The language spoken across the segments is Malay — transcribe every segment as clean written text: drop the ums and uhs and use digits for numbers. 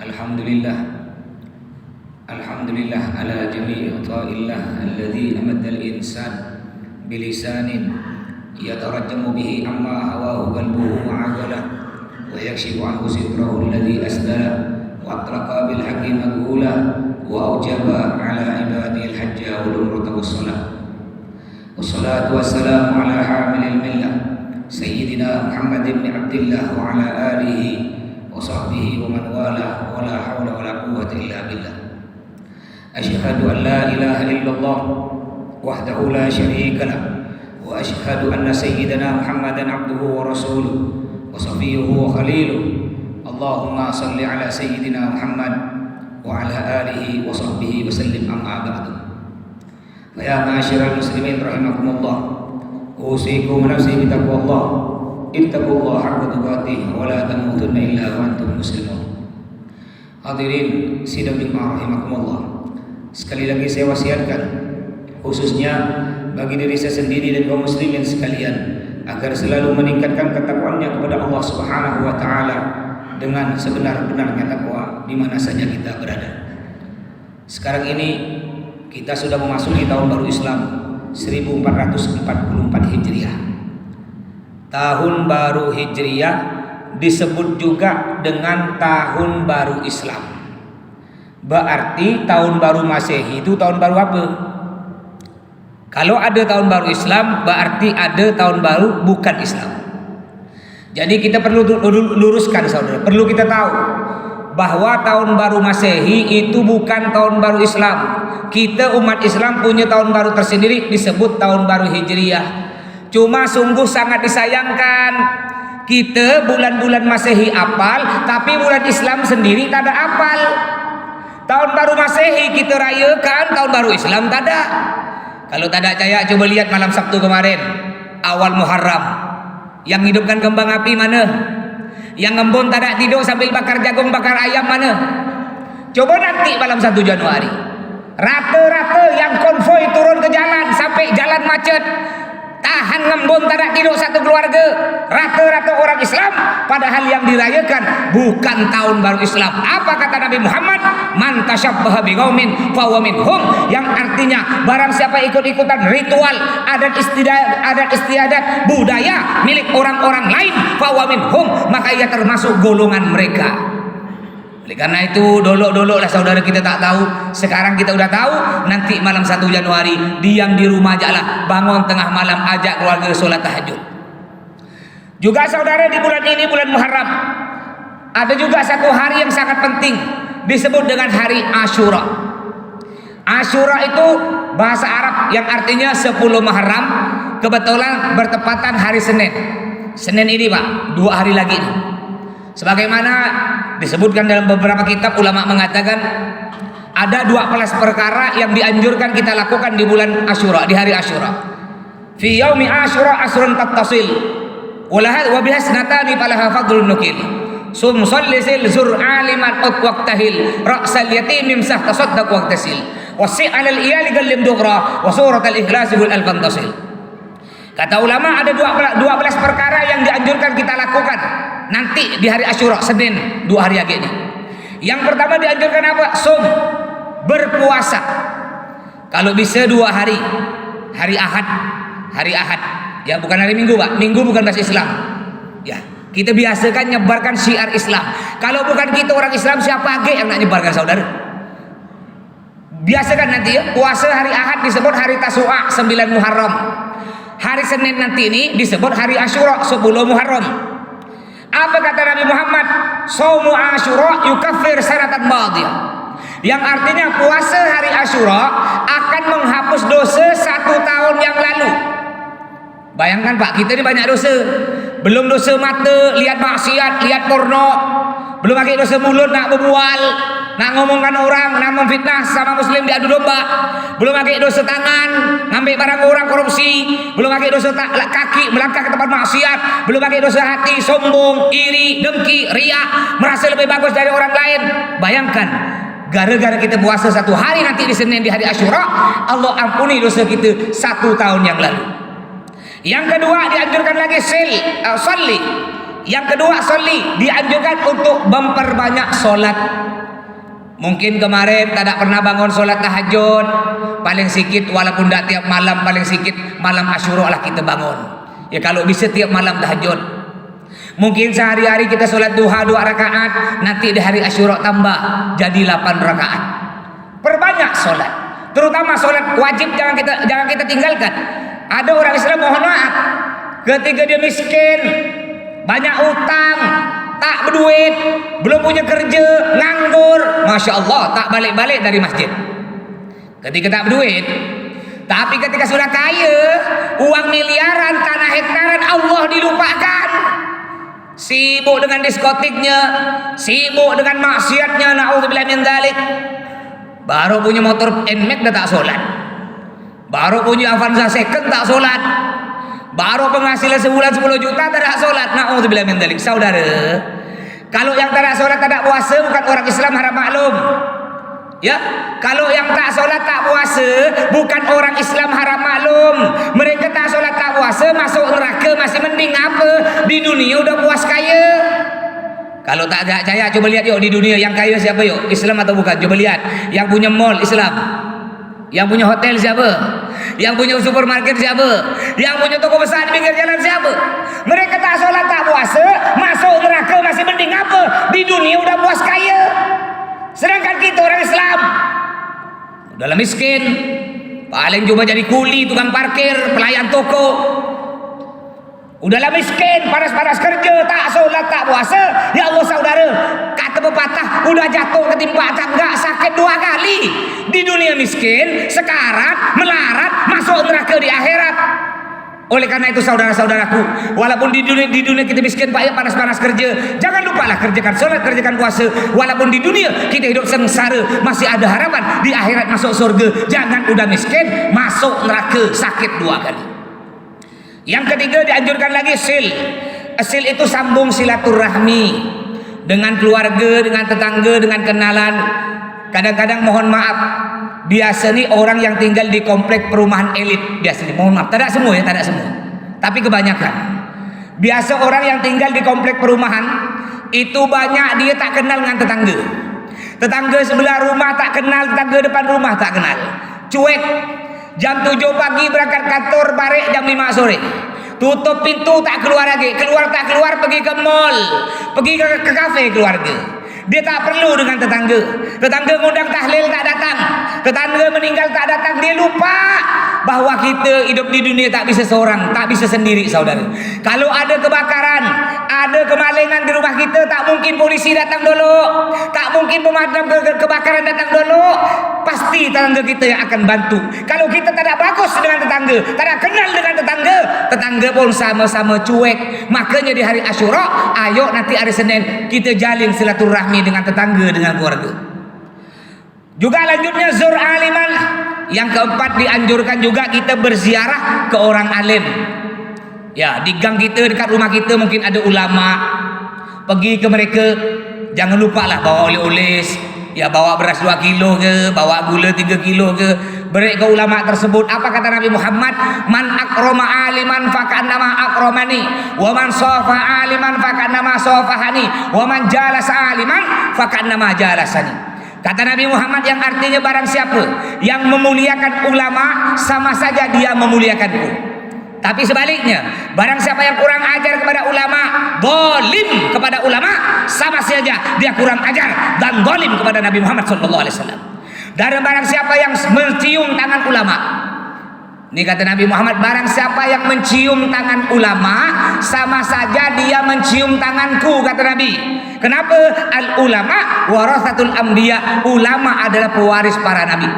Alhamdulillah, Alhamdulillah ala jami'i ta'illah alladhi amadda al-insan bilisanin yatarajjamu bihi amma hawahu qalbuhu ma'agalah wa yakshifu anhu sitrahu alladhi asdala wa atraqa bil haqqi maghulah wa awjaba ala ibadihi al-hajja wal umrata was-salah wassalatu wassalamu ala hamilil millah sayyidina Muhammad ibn Abdillah wa ala alihi wa sahbihi wa man wala wa la hawla wa la quwwata illa billah. Asyhadu an la ilaha illallah wahdahu la syarika lah wa asyhadu anna sayyidana Muhammadan abduhu wa rasuluh wa safiyuhu wa khaliluh. Allahumma salli ala sayyidina Muhammad wa ala alihi wa sahbihi wa sallim, amma ba'du. Fa ya ma'asyiral muslimin rahimakumullah, usikum nafsi bi taqwallah. Ittaqullaha haqqa tuqatih wa la tamutunna illa wa antum muslimun. Hadirin sidang jemaah rahimakumullah, sekali lagi saya wasiatkan khususnya bagi diri saya sendiri dan kaum muslimin sekalian agar selalu meningkatkan ketakwaannya kepada Allah Subhanahu wa taala dengan sebenar-benarnya takwa di mana saja kita berada. Sekarang ini kita sudah memasuki tahun baru Islam 1444 Hijriah. Tahun baru Hijriah disebut juga dengan tahun baru Islam. Berarti tahun baru Masehi itu tahun baru apa? Kalau ada tahun baru Islam berarti ada tahun baru bukan Islam. Jadi kita perlu luruskan saudara, perlu kita tahu bahwa tahun baru Masehi itu bukan tahun baru Islam. Kita umat Islam punya tahun baru tersendiri disebut tahun baru Hijriah. Cuma sungguh sangat disayangkan kita bulan-bulan Masehi apal, tapi bulan Islam sendiri tak ada apal. Tahun baru Masehi kita rayakan, tahun baru Islam tak ada. Kalau tak ada percaya coba lihat malam Sabtu kemarin, awal Muharram. Yang hidupkan kembang api mana? Yang ngembun tak ada tidur sambil bakar jagung bakar ayam mana? Coba nanti malam 1 Januari. Rata-rata yang konvoi turun ke jalan sampai jalan macet, tahan ngembun tak ada tidur satu keluarga, rata-rata orang Islam, padahal yang dirayakan bukan tahun baru Islam. Apa kata Nabi Muhammad? Man tasyabbaha biqaumin fahuwa minhum, yang artinya barang siapa ikut-ikutan ritual, adat istiadat, budaya milik orang-orang lain, fahuwa minhum, maka ia termasuk golongan mereka. Oleh karena itu dulu lah saudara, kita tak tahu, sekarang kita udah tahu. Nanti malam 1 Januari diam di rumah aja lah, bangun tengah malam ajak keluarga sholat tahajud. Juga saudara, di bulan ini, bulan Muharram, ada juga satu hari yang sangat penting, disebut dengan hari Asyura. Asyura itu bahasa Arab yang artinya 10 Muharram, kebetulan bertepatan hari Senin. Senin ini Pak, 2 hari lagi nih. Sebagaimana disebutkan dalam beberapa kitab, ulama mengatakan ada 12 perkara yang dianjurkan kita lakukan di bulan Asyura, di hari Asyura. Fi yaumi Asyura asrun tattasil wa bihasnatani falaha fadlun nukil. Sum sallisil zur aliman ut waqtahil ra'sal yatim imsah tasaddaq waqtasil wasi' 'alal iyali gallim dughra wa suratal ikhlas wal alfantasil. Kata ulama ada 12 perkara yang dianjurkan kita lakukan nanti di hari Asyura, Senin, 2 hari lagi ini. Yang pertama dianjurkan apa? Sum, berpuasa. Kalau bisa 2 hari. Hari Ahad. Ya, bukan hari Minggu, Pak. Minggu bukan bahasa Islam. Ya, kita biasakan nyebarkan syiar Islam. Kalau bukan kita orang Islam, siapa lagi yang nak nyebarkan saudara? Biasakan nanti ya, puasa hari Ahad disebut hari Tasu'a, 9 Muharram. Hari Senin nanti ini disebut hari Asyura, 10 Muharram. Apa kata Nabi Muhammad? Shaumu Asyura yukaffir sanatan madiyah. Yang artinya puasa hari Asyura akan menghapus dosa 1 tahun yang lalu. Bayangkan Pak, kita ini banyak dosa. Belum dosa mata, lihat maksiat, lihat porno. Belum lagi dosa mulut, nak berbual, nak ngomongkan orang, nak memfitnah sama muslim, diadu domba. Belum lagi dosa tangan, ngambil barang orang, korupsi. Belum lagi dosa kaki, melangkah ke tempat maksiat. Belum lagi dosa hati, sombong, iri, dengki, riak, merasa lebih bagus dari orang lain. Bayangkan, gara-gara kita puasa 1 hari nanti di Senin, di hari Asyura, Allah ampuni dosa kita 1 tahun yang lalu. Yang kedua dianjurkan lagi salli, Yang kedua, sholli, dianjurkan untuk memperbanyak solat. Mungkin kemarin tak pernah bangun solat tahajud, paling sikit walaupun tak tiap malam, paling sikit malam Asyura lah kita bangun. Ya kalau bisa tiap malam tahajud. Mungkin sehari-hari kita solat duha 2 rakaat, nanti di hari Asyura tambah jadi 8 rakaat. Perbanyak solat, terutama solat wajib jangan kita tinggalkan. Ada orang Islam, mohon maaf, ketika dia miskin, banyak utang, tak berduit, belum punya kerja, nganggur, Masya Allah, tak balik-balik dari masjid. Ketika tak berduit, tapi ketika sudah kaya, uang miliaran, tanah hektaran, Allah dilupakan. Sibuk dengan diskotiknya, sibuk dengan maksiatnya, na'udzubillah min dzalik. Baru punya motor NMAX dah tak solat, baru punya Avanza second tak solat, baru penghasilan sebulan 10 juta tak solat, na'udzubillah min dzalik. Saudara, kalau yang tak solat tak puasa bukan orang Islam, harap maklum. Ya, kalau yang tak solat tak puasa bukan orang Islam, harap maklum. Mereka tak solat tak puasa masuk neraka masih mending apa? Di dunia udah puas kaya. Kalau tak percaya coba lihat yuk di dunia yang kaya siapa yuk? Islam atau bukan? Coba lihat. Yang punya mall Islam. Yang punya hotel siapa? Yang punya supermarket siapa? Yang punya toko besar di pinggir jalan siapa? Mereka tak sholat tak puasa, masuk neraka masih mending apa? Di dunia udah puas kaya. Sedangkan kita orang Islam dalam miskin, paling cuma jadi kuli, tukang parkir, pelayan toko. Udahlah miskin, panas-panas kerja, tak sholat, tak puasa. Ya Allah saudara, kata pepatah, udah jatuh ketimpa tangga, sakit 2 kali. Di dunia miskin, sekarat, melarat, masuk neraka di akhirat. Oleh karena itu saudara-saudaraku, walaupun di dunia kita miskin, Pak, ya panas-panas kerja, jangan lupalah kerjakan sholat, kerjakan puasa. Walaupun di dunia kita hidup sengsara, masih ada harapan di akhirat masuk surga. Jangan udah miskin, masuk neraka, sakit 2 kali. Yang ketiga dianjurkan lagi sil. Sil itu sambung silaturahmi dengan keluarga, dengan tetangga, dengan kenalan. Kadang-kadang mohon maaf, biasa nih orang yang tinggal di komplek perumahan elit, biasa nih, mohon maaf, tidak semua ya, tidak semua, tapi kebanyakan. Biasa orang yang tinggal di komplek perumahan itu banyak dia tak kenal dengan tetangga. Tetangga sebelah rumah tak kenal, tetangga depan rumah tak kenal. Cuek. Jam 7 pagi berangkat kantor, balik jam 5 sore. Tutup pintu tak keluar lagi. Keluar tak keluar, pergi ke mall, pergi ke kafe keluarga. Dia tak perlu dengan tetangga. Tetangga ngundang tahlil tak datang, tetangga meninggal tak datang. Dia lupa bahwa kita hidup di dunia tak bisa seorang, tak bisa sendiri saudara. Kalau ada kebakaran, ada kemalingan di rumah kita, tak mungkin polisi datang dulu, tak mungkin pemadam kebakaran datang dulu. Pasti tetangga kita yang akan bantu. Kalau kita tak ada bagus dengan tetangga, tak ada kenal dengan tetangga, tetangga pun sama-sama cuek. Makanya di hari Asyura, ayo nanti hari Senin kita jalin silaturahmi dengan tetangga, dengan keluarga. Juga lanjutnya zur aliman. Yang keempat dianjurkan juga kita berziarah ke orang alim. Ya, di gang kita, dekat rumah kita mungkin ada ulama. Pergi ke mereka, jangan lupa lah bawa oleh-oleh. Ya, bawa beras 2 kilo ke, bawa gula 3 kilo ke, beri ke ulama tersebut. Apa kata Nabi Muhammad? Man akroma aliman fakannama akromani, wa man sofa aliman fakannama sofahani, wa man jalasa aliman fakannama jalasani. Kata Nabi Muhammad yang artinya barang siapa yang memuliakan ulama, sama saja dia memuliakanku. Tapi sebaliknya, barang siapa yang kurang ajar kepada ulama, zalim kepada ulama, sama saja dia kurang ajar dan zalim kepada Nabi Muhammad SAW. Dan barang siapa yang mencium tangan ulama, ini kata Nabi Muhammad, barang siapa yang mencium tangan ulama, sama saja dia mencium tanganku, kata Nabi. Kenapa? Al ulama warasatul anbiya, ulama adalah pewaris para nabi.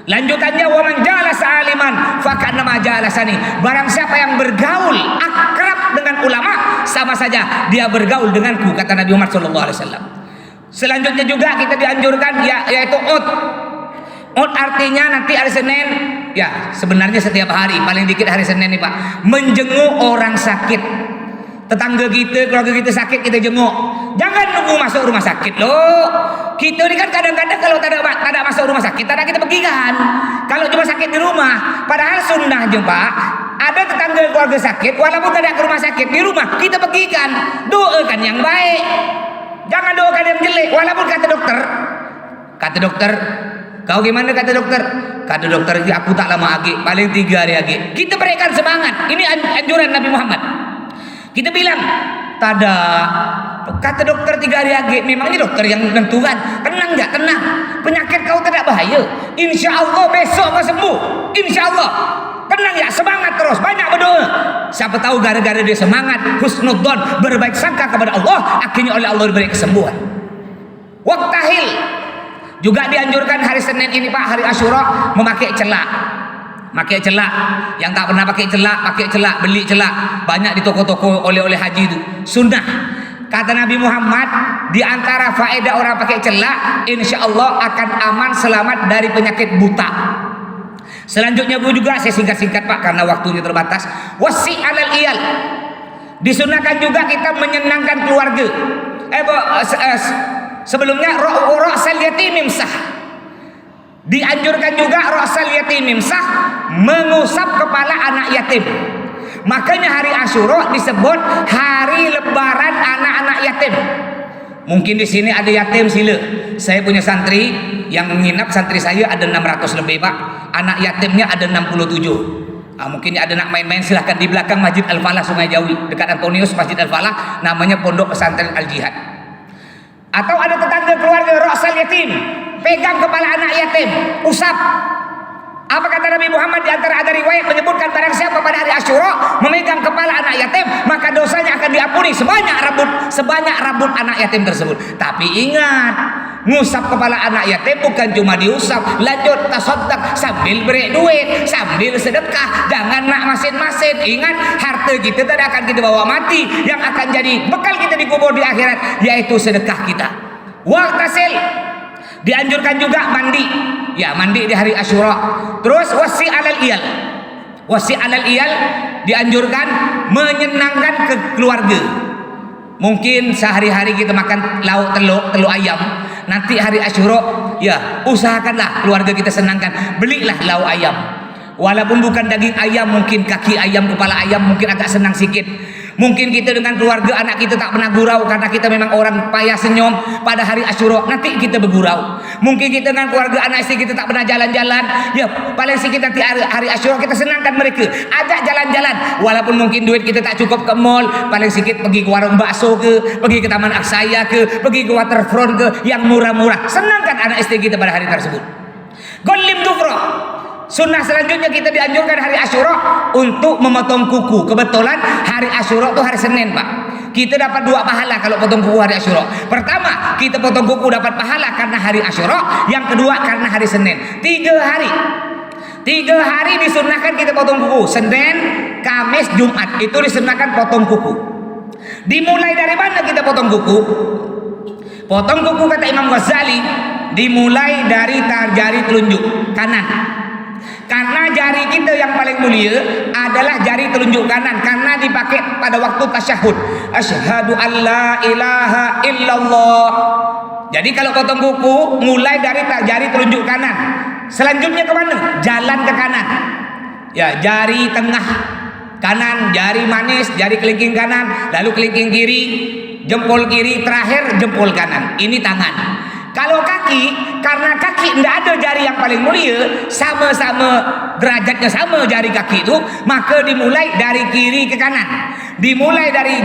Lanjutannya, wa man jalasa aliman fakannama jalasani. Barang siapa yang bergaul akrab dengan ulama, sama saja dia bergaul denganku, kata Nabi Muhammad SAW. Selanjutnya juga kita dianjurkan yaitu ut. Ut artinya nanti hari Senin, ya sebenarnya setiap hari, paling dikit hari Senin nih Pak, menjenguk orang sakit. Tetangga kita, keluarga kita sakit, kita jenguk. Jangan nunggu masuk rumah sakit loh. Kita ini kan kadang-kadang kalau tak ada masuk rumah sakit, tak ada kita pergi kan. Kalau cuma sakit di rumah, padahal sunnah Pak, ada tetangga keluarga sakit, walaupun tidak ke rumah sakit, di rumah kita pergikan, doakan yang baik, jangan doakan yang jelek. Walaupun kata dokter, kau gimana kata dokter? Kata dokter, aku tak lama lagi, paling 3 hari lagi. Kita berikan semangat. Ini anjuran Nabi Muhammad. Kita bilang, tada, kata dokter 3 hari lagi. Memangnya dokter yang menentukan. Tenang enggak? Tenang. Penyakit kau tidak bahaya. Insya Allah besok kau sembuh. Insya Allah. Tenang ya, semangat terus, banyak berdoa. Siapa tahu gara-gara dia semangat, husnudzon, berbaik sangka kepada Allah, akhirnya oleh Allah diberi kesembuhan. Waktahil juga dianjurkan hari Senin ini Pak, hari Asyura, memakai celak. Pakai celak. Yang tak pernah pakai celak, beli celak. Banyak di toko-toko oleh-oleh haji itu. Sunnah. Kata Nabi Muhammad, di antara faedah orang pakai celak, insya Allah akan aman, selamat dari penyakit buta. Selanjutnya Bu juga, saya singkat-singkat Pak karena waktunya terbatas. Wasi alal iyal. Disunahkan juga kita menyenangkan keluarga. Sebelumnya ra'sal yatim imsah. Dianjurkan juga ra'sal yatim imsah, mengusap kepala anak yatim. Makanya hari Asyura disebut hari lebaran anak-anak yatim. Mungkin di sini ada yatim, sila. Saya punya santri yang menginap, santri saya ada 600 lebih Pak. Anak yatimnya ada 67. Mungkin ada nak main-main, silahkan di belakang Masjid Al-Falah Sungai Jawi, dekat Antonius Masjid Al-Falah, namanya Pondok Pesantren Al-Jihad. Atau ada tetangga keluarga ra'sal yatim, pegang kepala anak yatim, usap. Apa kata Nabi Muhammad? Di antara ada riwayat menyebutkan barang siapa pada hari Asyura memegang kepala anak yatim, maka dosanya akan diampuni sebanyak rambut anak yatim tersebut. Tapi ingat, ngusap kepala anak yatim bukan cuma diusap, lanjut tasaddaq sambil beri duit, sambil sedekah. Jangan nak masin-masin. Ingat, harta kita tidak akan kita bawa mati, yang akan jadi bekal kita dikubur di akhirat yaitu sedekah kita. Waqtasil. Dianjurkan juga mandi. Ya, mandi di hari Asyura. Terus wasi alal iyal. Wasi alal iyal dianjurkan menyenangkan ke keluarga. Mungkin sehari-hari kita makan lauk telur ayam. Nanti hari Asyura, ya usahakanlah keluarga kita senangkan. Belilah lauk ayam. Walaupun bukan daging ayam, mungkin kaki ayam, kepala ayam, mungkin agak senang sikit. Mungkin kita dengan keluarga, anak kita tak pernah gurau karena kita memang orang payah senyum. Pada hari Asyura nanti kita bergurau. Mungkin kita dengan keluarga, anak istri kita tak pernah jalan-jalan. Ya paling sikit nanti hari Asyura kita senangkan mereka, ajak jalan-jalan. Walaupun mungkin duit kita tak cukup ke mall, paling sikit pergi ke warung bakso ke, pergi ke Taman Aksaya ke, pergi ke waterfront ke, yang murah-murah. Senangkan anak istri kita pada hari tersebut. Golim dufra. Sunnah selanjutnya kita dianjurkan hari Asyura untuk memotong kuku. Kebetulan hari Asyura itu hari Senin Pak. Kita dapat 2 pahala kalau potong kuku hari Asyura. Pertama, kita potong kuku dapat pahala karena hari Asyura. Yang kedua karena hari Senin. 3 hari. 3 hari disunahkan kita potong kuku. Senin, Kamis, Jumat. Itu disunahkan potong kuku. Dimulai dari mana kita potong kuku? Potong kuku kata Imam Ghazali dimulai dari jari telunjuk kanan. Karena jari kita yang paling mulia adalah jari telunjuk kanan, karena dipakai pada waktu tasyahud. Asyhadu an la ilaha illallah. Jadi kalau potong kuku mulai dari jari telunjuk kanan. Selanjutnya ke mana? Jalan ke kanan. Ya, jari tengah kanan, jari manis, jari kelingking kanan, lalu kelingking kiri, jempol kiri, terakhir jempol kanan. Ini tangan. Kalau kaki, karena kaki tidak ada jari yang paling mulia, sama-sama derajatnya sama jari kaki itu, maka dimulai dari kiri ke kanan. Dimulai dari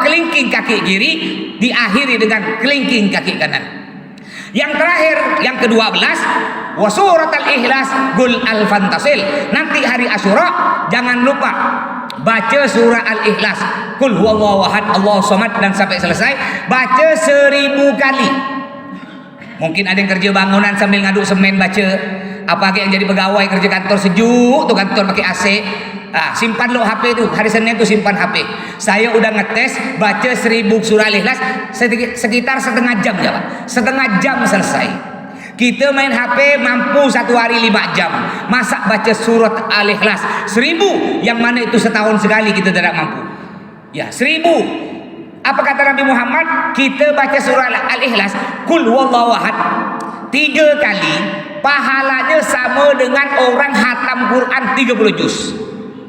kelingking kaki kiri, diakhiri dengan kelingking kaki kanan. Yang terakhir, yang ke-12, wa suratul ikhlas gul al-fantasil. Nanti hari Asyura jangan lupa baca surah Al-Ikhlas, Qul huwallahu ahad, Allahu samad, dan sampai selesai baca 1000 kali. Mungkin ada yang kerja bangunan sambil ngaduk semen baca. Apalagi yang jadi pegawai kerja kantor sejuk tuh, kantor pakai AC. Simpan lo HP tuh, hari Senin tuh simpan HP. Saya udah ngetes baca 1000 surah Al-Ikhlas sekitar setengah jam ya Pak. Setengah jam selesai. Kita main HP mampu 1 hari 5 jam. Masa baca surat Al-Ikhlas 1000, yang mana itu setahun sekali kita tidak mampu. Ya 1000. Apa kata Nabi Muhammad? Kita baca surah Al-Ikhlas, Qul huwallahu ahad 3 kali, pahalanya sama dengan orang hatam Quran 30 juz.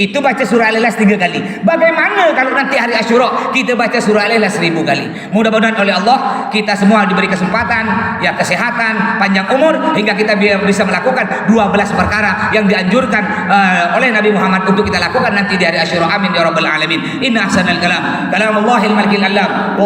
Itu baca surah Al-Ikhlas 3 kali. Bagaimana kalau nanti hari Asyura kita baca surah Al-Ikhlas 1000 kali? Mudah-mudahan oleh Allah kita semua diberi kesempatan, ya kesehatan, panjang umur, hingga kita bisa melakukan 12 perkara yang dianjurkan oleh Nabi Muhammad untuk kita lakukan nanti di hari Asyura. Amin ya rabbal alamin. Inna ahsanal kalam Allahil malikil alam.